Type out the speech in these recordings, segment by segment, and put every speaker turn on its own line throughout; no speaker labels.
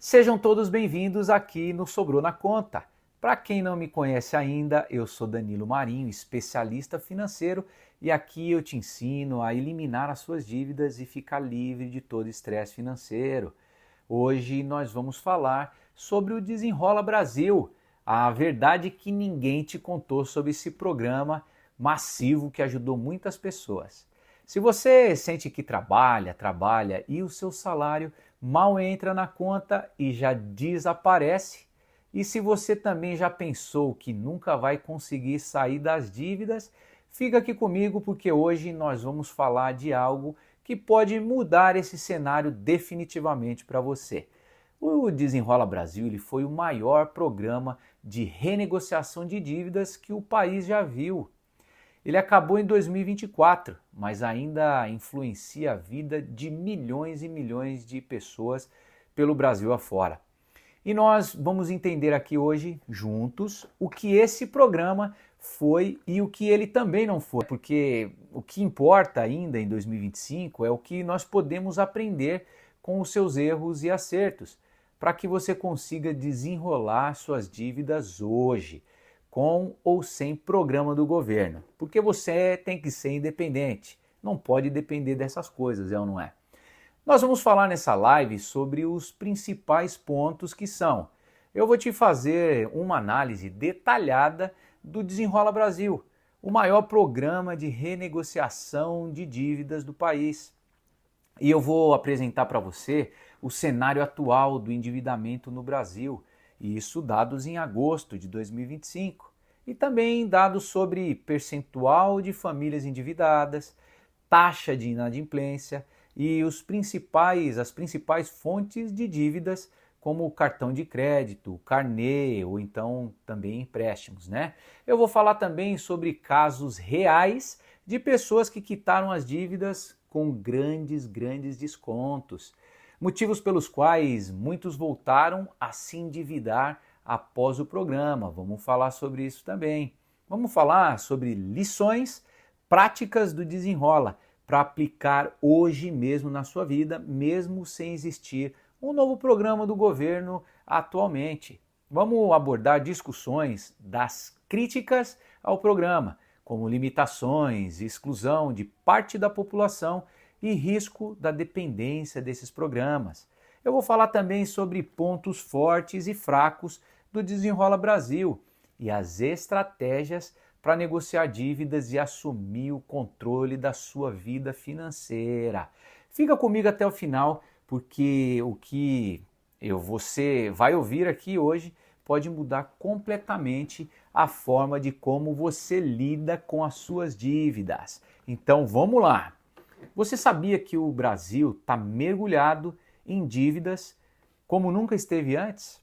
Sejam todos bem-vindos aqui no Sobrou na Conta. Para quem não me conhece ainda, eu sou Danilo Marinho, especialista financeiro, e aqui eu te ensino a eliminar as suas dívidas e ficar livre de todo estresse financeiro. Hoje nós vamos falar sobre o Desenrola Brasil, a verdade que ninguém te contou sobre esse programa massivo que ajudou muitas pessoas. Se você sente que trabalha e o seu salário mal entra na conta e já desaparece, e se você também já pensou que nunca vai conseguir sair das dívidas, fica aqui comigo porque hoje nós vamos falar de algo que pode mudar esse cenário definitivamente para você. O Desenrola Brasil ele foi o maior programa de renegociação de dívidas que o país já viu. Ele acabou em 2024, mas ainda influencia a vida de milhões e milhões de pessoas pelo Brasil afora. E nós vamos entender aqui hoje, juntos, o que esse programa foi e o que ele também não foi. Porque o que importa ainda em 2025 é o que nós podemos aprender com os seus erros e acertos, para que você consiga desenrolar suas dívidas hoje, com ou sem programa do governo. Porque você tem que ser independente, não pode depender dessas coisas, é ou não é? Nós vamos falar nessa live sobre os principais pontos que são. Eu vou te fazer uma análise detalhada do Desenrola Brasil, o maior programa de renegociação de dívidas do país. E eu vou apresentar para você o cenário atual do endividamento no Brasil, e isso dados em agosto de 2025. E também dados sobre percentual de famílias endividadas, taxa de inadimplência e as principais fontes de dívidas, como o cartão de crédito, carnê ou então também empréstimos, né? Eu vou falar também sobre casos reais de pessoas que quitaram as dívidas com grandes descontos. Motivos pelos quais muitos voltaram a se endividar após o programa. Vamos falar sobre isso também. Vamos falar sobre lições práticas do Desenrola para aplicar hoje mesmo na sua vida, mesmo sem existir um novo programa do governo atualmente. Vamos abordar discussões das críticas ao programa, como limitações, exclusão de parte da população e risco da dependência desses programas. Eu vou falar também sobre pontos fortes e fracos do Desenrola Brasil e as estratégias para negociar dívidas e assumir o controle da sua vida financeira. Fica comigo até o final, porque o que você vai ouvir aqui hoje pode mudar completamente a forma de como você lida com as suas dívidas. Então vamos lá! Você sabia que o Brasil está mergulhado em dívidas como nunca esteve antes?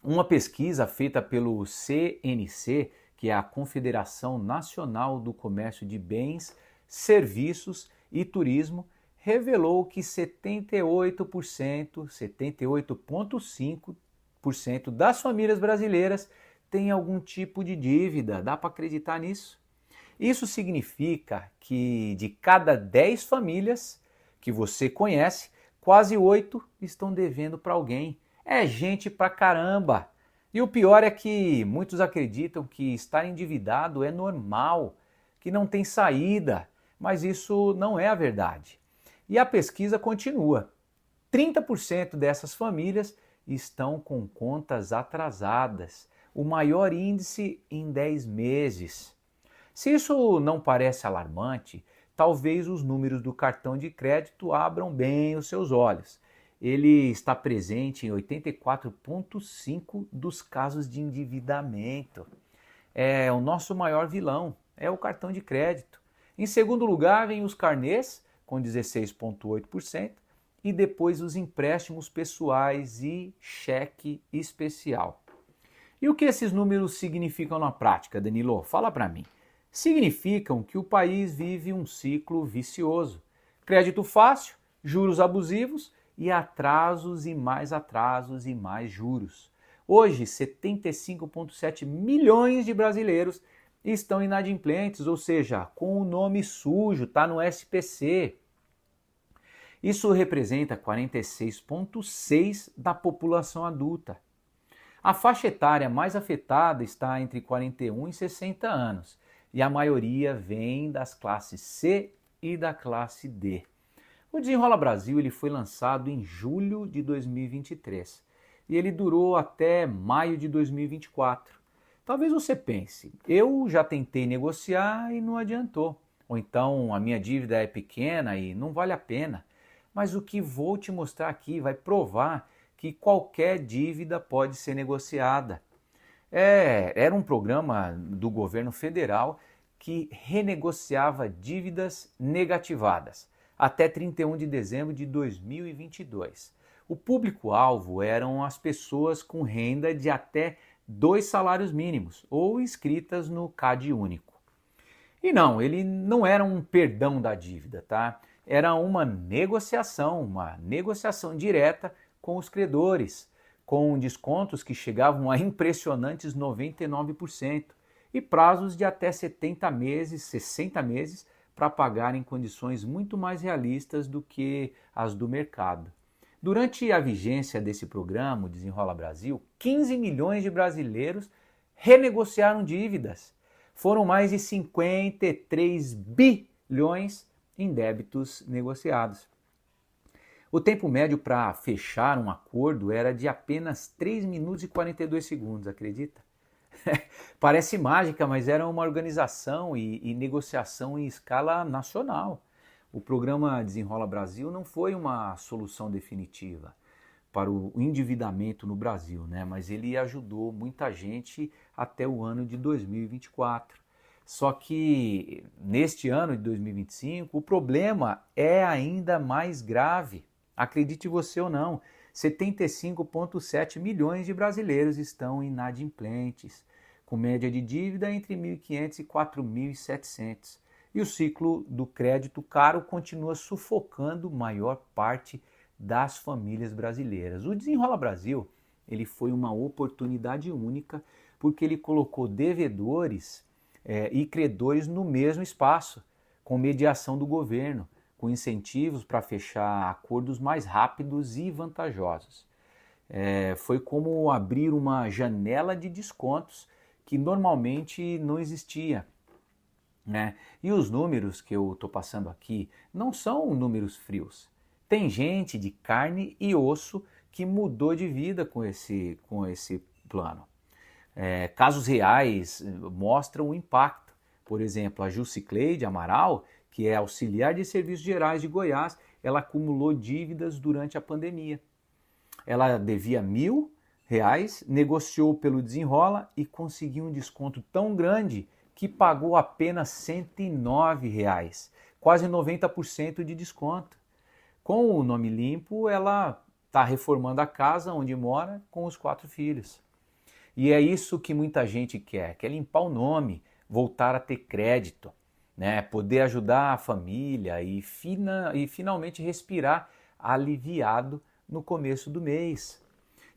Uma pesquisa feita pelo CNC, que é a Confederação Nacional do Comércio de Bens, Serviços e Turismo, revelou que 78,5% das famílias brasileiras têm algum tipo de dívida. Dá para acreditar nisso? Isso significa que de cada 10 famílias que você conhece, quase 8 estão devendo para alguém. É gente pra caramba! E o pior é que muitos acreditam que estar endividado é normal, que não tem saída, mas isso não é a verdade. E a pesquisa continua. 30% dessas famílias estão com contas atrasadas, o maior índice em 10 meses. Se isso não parece alarmante, talvez os números do cartão de crédito abram bem os seus olhos. Ele está presente em 84,5% dos casos de endividamento. É o nosso maior vilão, é o cartão de crédito. Em segundo lugar vem os carnês, com 16,8%, e depois os empréstimos pessoais e cheque especial. E o que esses números significam na prática, Danilo? Fala para mim. Significam que o país vive um ciclo vicioso. Crédito fácil, juros abusivos e atrasos e mais juros. Hoje, 75,7 milhões de brasileiros estão inadimplentes, ou seja, com o nome sujo, está no SPC. Isso representa 46,6% da população adulta. A faixa etária mais afetada está entre 41 e 60 anos, e a maioria vem das classes C e da classe D. O Desenrola Brasil ele foi lançado em julho de 2023 e ele durou até maio de 2024. Talvez você pense, eu já tentei negociar e não adiantou. Ou então a minha dívida é pequena e não vale a pena. Mas o que vou te mostrar aqui vai provar que qualquer dívida pode ser negociada. Era um programa do governo federal que renegociava dívidas negativadas até 31 de dezembro de 2022. O público-alvo eram as pessoas com renda de até 2 salários mínimos ou inscritas no CAD único. E não, ele não era um perdão da dívida, tá? Era uma negociação direta com os credores, com descontos que chegavam a impressionantes 99% e prazos de até 70 meses, 60 meses para pagar em condições muito mais realistas do que as do mercado. Durante a vigência desse programa, o Desenrola Brasil, 15 milhões de brasileiros renegociaram dívidas. Foram mais de 53 bilhões em débitos negociados. O tempo médio para fechar um acordo era de apenas 3 minutos e 42 segundos, acredita? Parece mágica, mas era uma organização e negociação em escala nacional. O programa Desenrola Brasil não foi uma solução definitiva para o endividamento no Brasil, né? Mas ele ajudou muita gente até o ano de 2024. Só que neste ano de 2025 o problema é ainda mais grave. Acredite você ou não, 75,7 milhões de brasileiros estão inadimplentes, com média de dívida entre 1.500 e 4.700. E o ciclo do crédito caro continua sufocando maior parte das famílias brasileiras. O Desenrola Brasil ele foi uma oportunidade única porque ele colocou devedores e credores no mesmo espaço, com mediação do governo, com incentivos para fechar acordos mais rápidos e vantajosos. Foi como abrir uma janela de descontos que normalmente não existia. Né? E os números que eu estou passando aqui não são números frios. Tem gente de carne e osso que mudou de vida com esse plano. Casos reais mostram o impacto. Por exemplo, a Jucicleide Amaral, que é auxiliar de serviços gerais de Goiás, ela acumulou dívidas durante a pandemia. Ela devia R$1.000, negociou pelo Desenrola e conseguiu um desconto tão grande que pagou apenas R$109, quase 90% de desconto. Com o nome limpo, ela está reformando a casa onde mora com os 4 filhos. E é isso que muita gente quer limpar o nome, voltar a ter crédito, né? Poder ajudar a família e finalmente respirar aliviado no começo do mês.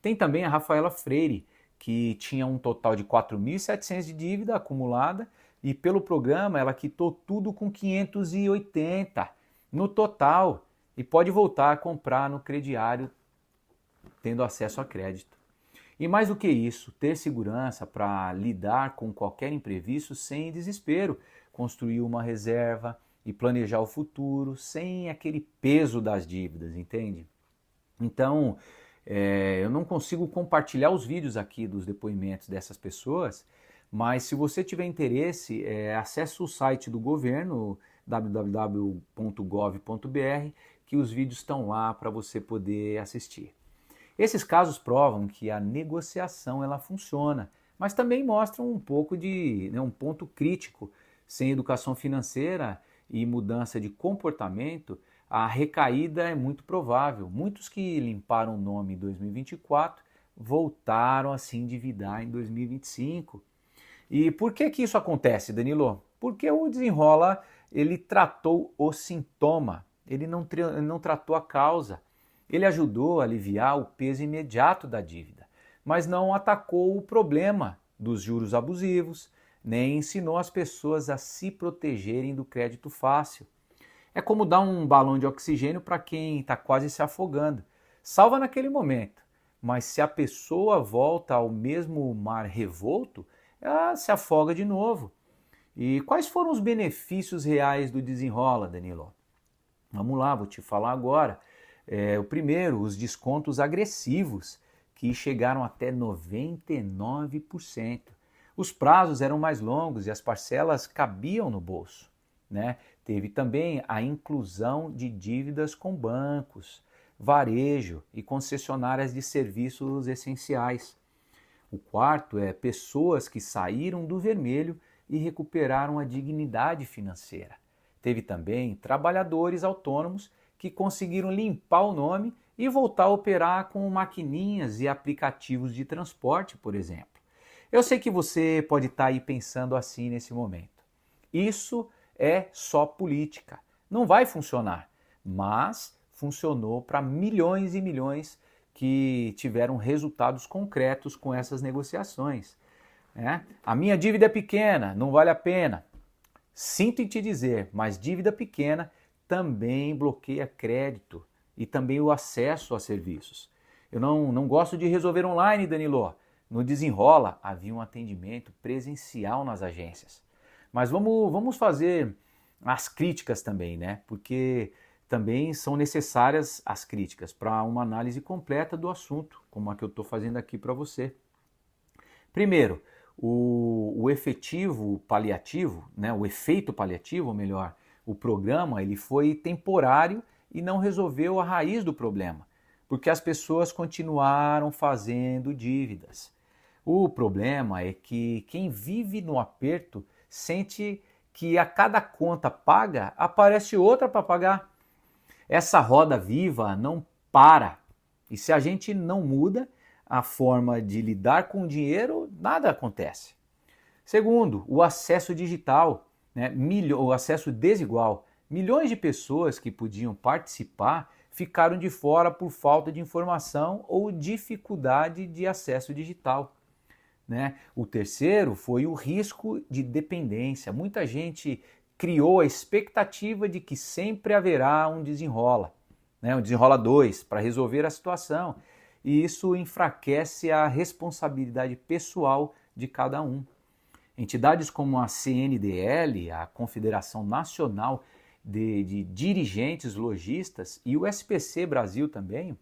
Tem também a Rafaela Freire, que tinha um total de 4.700 de dívida acumulada e pelo programa ela quitou tudo com 580 no total e pode voltar a comprar no crediário tendo acesso a crédito. E mais do que isso, ter segurança para lidar com qualquer imprevisto sem desespero, construir uma reserva e planejar o futuro sem aquele peso das dívidas, entende? Então, eu não consigo compartilhar os vídeos aqui dos depoimentos dessas pessoas, mas se você tiver interesse, acesse o site do governo, www.gov.br, que os vídeos estão lá para você poder assistir. Esses casos provam que a negociação ela funciona, mas também mostram um pouco de um ponto crítico. Sem educação financeira e mudança de comportamento, a recaída é muito provável. Muitos que limparam o nome em 2024 voltaram a se endividar em 2025. E por que isso acontece, Danilo? Porque o Desenrola ele tratou o sintoma, ele não tratou a causa. Ele ajudou a aliviar o peso imediato da dívida, mas não atacou o problema dos juros abusivos, nem ensinou as pessoas a se protegerem do crédito fácil. É como dar um balão de oxigênio para quem está quase se afogando. Salva naquele momento, mas se a pessoa volta ao mesmo mar revolto, ela se afoga de novo. E quais foram os benefícios reais do Desenrola, Danilo? Vamos lá, vou te falar agora. O primeiro, os descontos agressivos, que chegaram até 99%. Os prazos eram mais longos e as parcelas cabiam no bolso, né? Teve também a inclusão de dívidas com bancos, varejo e concessionárias de serviços essenciais. O quarto é pessoas que saíram do vermelho e recuperaram a dignidade financeira. Teve também trabalhadores autônomos que conseguiram limpar o nome e voltar a operar com maquininhas e aplicativos de transporte, por exemplo. Eu sei que você pode estar aí pensando assim nesse momento. Isso é só política. Não vai funcionar, mas funcionou para milhões e milhões que tiveram resultados concretos com essas negociações. A minha dívida é pequena, não vale a pena. Sinto em te dizer, mas dívida pequena também bloqueia crédito e também o acesso a serviços. Eu não gosto de resolver online, Danilo. No Desenrola havia um atendimento presencial nas agências. Mas vamos fazer as críticas também, né? Porque também são necessárias as críticas para uma análise completa do assunto, como a que eu estou fazendo aqui para você. Primeiro, o efetivo paliativo, né, o efeito paliativo, ou melhor, o programa, ele foi temporário e não resolveu a raiz do problema, porque as pessoas continuaram fazendo dívidas. O problema é que quem vive no aperto sente que a cada conta paga aparece outra para pagar. Essa roda viva não para. E se a gente não muda a forma de lidar com o dinheiro, nada acontece. Segundo, o acesso digital, né? O acesso desigual. Milhões de pessoas que podiam participar ficaram de fora por falta de informação ou dificuldade de acesso digital. Né? O terceiro foi o risco de dependência. Muita gente criou a expectativa de que sempre haverá um desenrola, né? Um desenrola 2 para resolver a situação. E isso enfraquece a responsabilidade pessoal de cada um. Entidades como a CNDL, a Confederação Nacional de Dirigentes Lojistas, e o SPC Brasil também,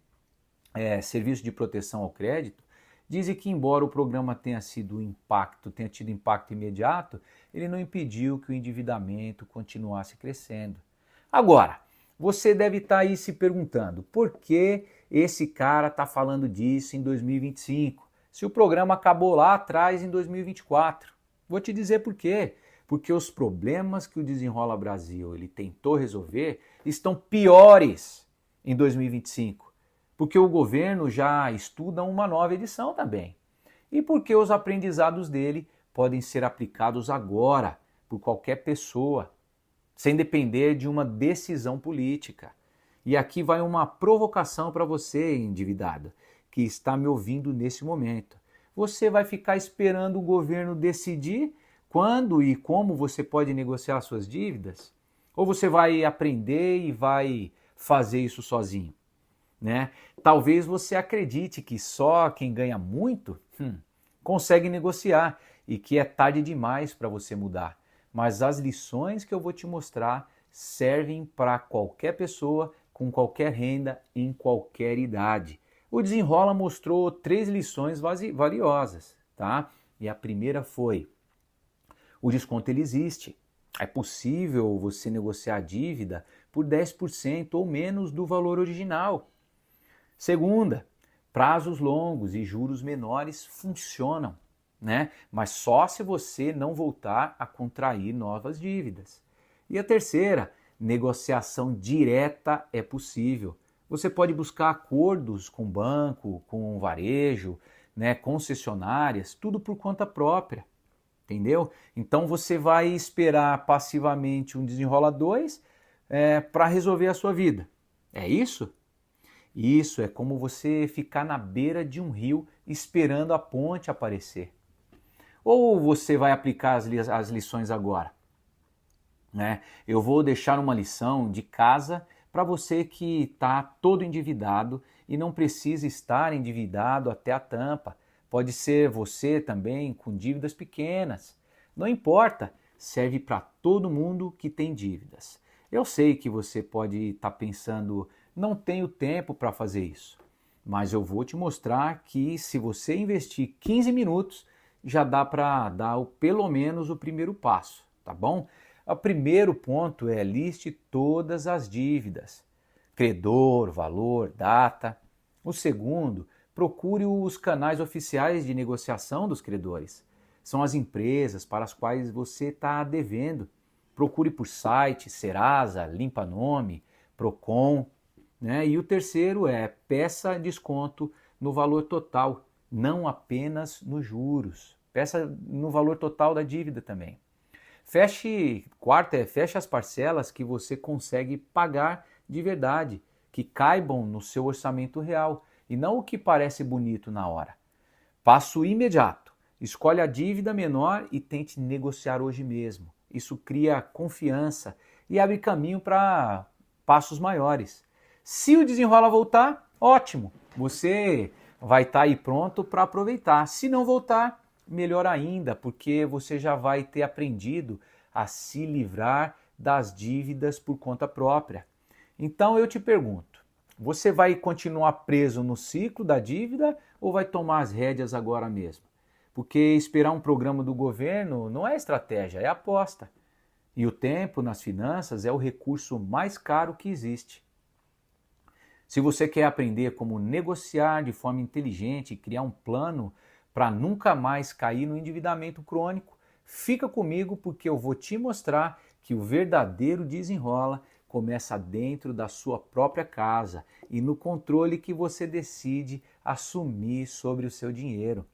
Serviço de Proteção ao Crédito, dizem que embora o programa tenha tido impacto imediato, ele não impediu que o endividamento continuasse crescendo. Agora, você deve estar aí se perguntando por que esse cara está falando disso em 2025, se o programa acabou lá atrás em 2024. Vou te dizer por quê. Porque os problemas que o Desenrola Brasil ele tentou resolver estão piores em 2025. Porque o governo já estuda uma nova edição também. E porque os aprendizados dele podem ser aplicados agora por qualquer pessoa, sem depender de uma decisão política. E aqui vai uma provocação para você, endividado, que está me ouvindo nesse momento. Você vai ficar esperando o governo decidir quando e como você pode negociar suas dívidas? Ou você vai aprender e vai fazer isso sozinho? Né? Talvez você acredite que só quem ganha muito consegue negociar e que é tarde demais para você mudar. Mas as lições que eu vou te mostrar servem para qualquer pessoa com qualquer renda em qualquer idade. O Desenrola mostrou 3 lições valiosas, tá? E a primeira foi: o desconto ele existe. É possível você negociar a dívida por 10% ou menos do valor original. Segunda, prazos longos e juros menores funcionam, né? Mas só se você não voltar a contrair novas dívidas. E a terceira, negociação direta é possível. Você pode buscar acordos com banco, com varejo, né, concessionárias, tudo por conta própria. Entendeu? Então você vai esperar passivamente um Desenrola 2 para resolver a sua vida. É isso? Isso é como você ficar na beira de um rio esperando a ponte aparecer. Ou você vai aplicar as lições agora? né? Eu vou deixar uma lição de casa para você que está todo endividado e não precisa estar endividado até a tampa. Pode ser você também com dívidas pequenas. Não importa, serve para todo mundo que tem dívidas. Eu sei que você pode estar pensando, não tenho tempo para fazer isso. Mas eu vou te mostrar que se você investir 15 minutos, já dá para dar pelo menos o primeiro passo, tá bom? O primeiro ponto é liste todas as dívidas, credor, valor, data. O segundo, procure os canais oficiais de negociação dos credores. São as empresas para as quais você está devendo. Procure por site, Serasa, Limpa Nome, Procon, né? E o terceiro é peça desconto no valor total, não apenas nos juros. Peça no valor total da dívida também. Feche as parcelas que você consegue pagar de verdade, que caibam no seu orçamento real e não o que parece bonito na hora. Passo imediato. Escolhe a dívida menor e tente negociar hoje mesmo. Isso cria confiança e abre caminho para passos maiores. Se o desenrola voltar, ótimo, você vai estar aí pronto para aproveitar. Se não voltar, melhor ainda, porque você já vai ter aprendido a se livrar das dívidas por conta própria. Então eu te pergunto, você vai continuar preso no ciclo da dívida ou vai tomar as rédeas agora mesmo? Porque esperar um programa do governo não é estratégia, é aposta. E o tempo nas finanças é o recurso mais caro que existe. Se você quer aprender como negociar de forma inteligente e criar um plano para nunca mais cair no endividamento crônico, fica comigo porque eu vou te mostrar que o verdadeiro desenrola começa dentro da sua própria casa e no controle que você decide assumir sobre o seu dinheiro.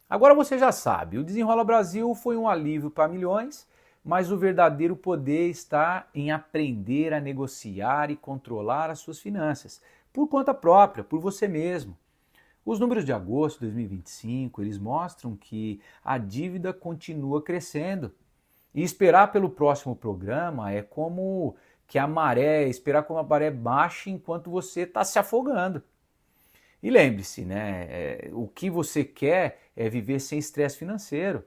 Agora você já sabe, o Desenrola Brasil foi um alívio para milhões, mas o verdadeiro poder está em aprender a negociar e controlar as suas finanças, por conta própria, por você mesmo. Os números de agosto de 2025, eles mostram que a dívida continua crescendo. E esperar pelo próximo programa é como que a maré, esperar como a maré baixe enquanto você está se afogando. E lembre-se, né, o que você quer é viver sem estresse financeiro,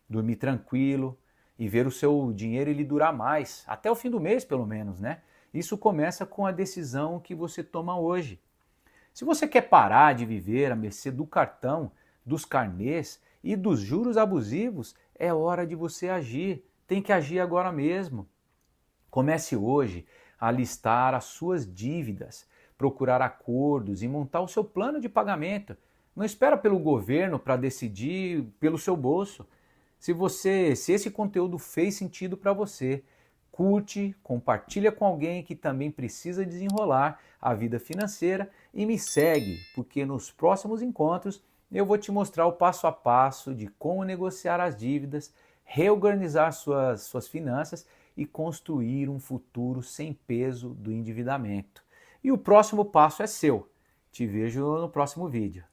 dormir tranquilo e ver o seu dinheiro ele durar mais, até o fim do mês pelo menos, né? Isso começa com a decisão que você toma hoje. Se você quer parar de viver à mercê do cartão, dos carnês e dos juros abusivos, é hora de você agir. Tem que agir agora mesmo. Comece hoje a listar as suas dívidas, procurar acordos e montar o seu plano de pagamento. Não espera pelo governo para decidir pelo seu bolso. Se esse conteúdo fez sentido para você, curte, compartilha com alguém que também precisa desenrolar a vida financeira e me segue, porque nos próximos encontros eu vou te mostrar o passo a passo de como negociar as dívidas, reorganizar suas finanças e construir um futuro sem peso do endividamento. E o próximo passo é seu. Te vejo no próximo vídeo.